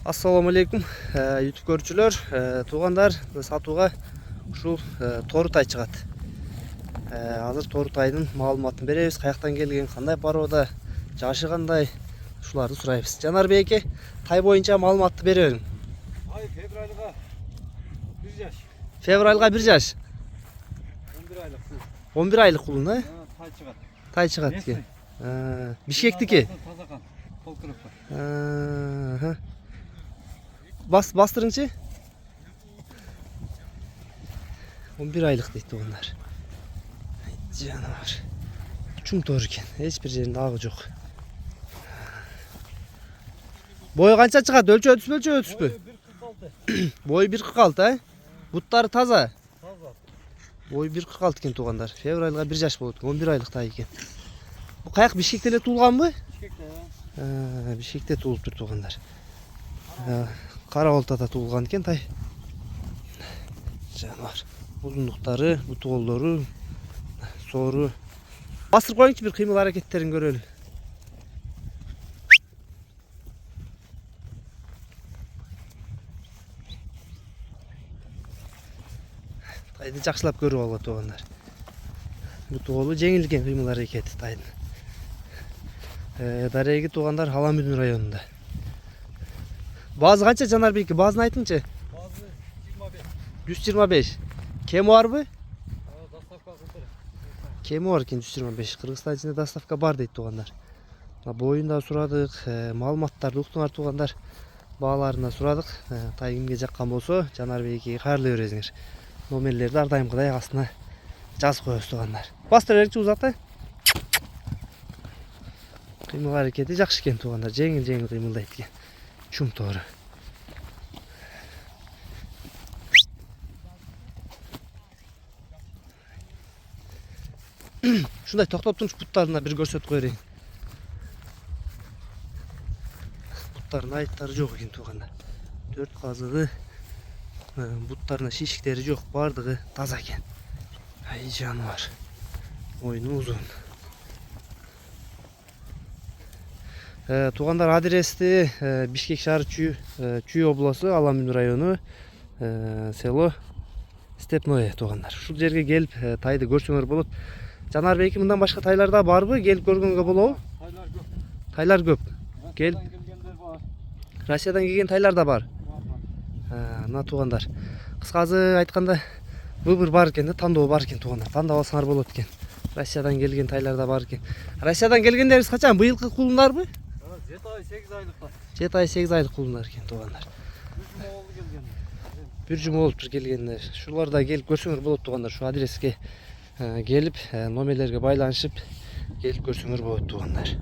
Assalamu alaikum YouTube көрүүчүлөр, туугандар, сатууга ушул тору тай чыгат. Азыр тору тайдын маалыматын беребиз, каяктан келген, кандай породо, жашы кандай, ушуларды сурайбыз. Жанарбек эке, тай боюнча маалыматты бере бериң. Ay fevralga 1 yaş. Февралга 1 жаш. 11 aylık kul. 11 айлык кулун, Tay çıkat. Тай чыгат экен. Бишкектики. Tazakan. Kol kırıklı. Bastırыңчы. 11 айлык дейт туугандар. Жаныбар. Чуң тор экен. Эч бир жеринде агы жок. Бою канча чыгат? Өлчөө түспү? Бою 1.46, Буттары таза. Taza. Бою 1.46 экен туугандар. Февралга 1 жаш болот. 11 айлык тай экен. Бу каяк Бишкекте эле туулганбы? Bişkekte. Бишкекте туулуптур туугандар. Кара Алтада туулган экен тай. Жаныбар. Узундуктары, бутуолдору, соору. Бастырып коюңчу, бир кыймыл аракеттерин көрөлү. Тайды жакшылап көрүп алгыла туугандар. Бутуолу жеңил экен кыймыл аракети тайдын. Дареги туугандар Аламүдүн районунда. Базы канча Жанарбек? Базын айтыңчы. Bazı 25. 125. Кеми барбы? Dostavka kıldır. Кеми бар экен 125. Кыргызстан ичинде доставка бар дейт туугандар. Боюнда сурадык, маалыматтарды уктуңар туугандар. Бааларына сурадык. Тай кимге жаккан болсо, Жанарбекке кайрылы бересиңер. Номерлерди ар дайымкыдай астына жазып коебуз туугандар. Бастыр берчи узатты. Кыймыл аракети жакшы экен туугандар. Жеңил кыймылдайт экен. Чуң тоору. Шундай токтоп турчу буттарына бир көрсөтүп коерейин. Буттарына айыптары жок экен туугандар. 4 казыгы, буттарына шишиктери жок, бардыгы таза экен. Ай жаныбар. Мойну узун. Туугандар, адрести Бишкек шаары Чүй обласу, Аламүн району, село Степное туугандар. Ушул жерге келип тайды көрсөңөр болот. Жанарбек, мындан башка тайлар да барбы? Келип көргөнгө болобу? Taylar gök. Тайлар көп. Келип Gelgenler var. Россиядан келген тайлар да бар. Var. Мына туугандар. Кыскасы айтканда выбор бар экен, тандоо бар экен туугандар. Тандап алсаңар болот экен. Россиядан келген тайлар да бар экен. Россиядан келгендерибиз качан? Быйылкы кулундарбы? 7 ay 8 aylıkta. 7 ай 8 айлык кулундар экен туугандар. Üzüm oğlu gelgenler. Бир жума болуптур келгендер. Шулар да келип көрсөңөр болот туугандар. Шу адреске келип номерлерге байланышып келип көрсөңөр болот туугандар.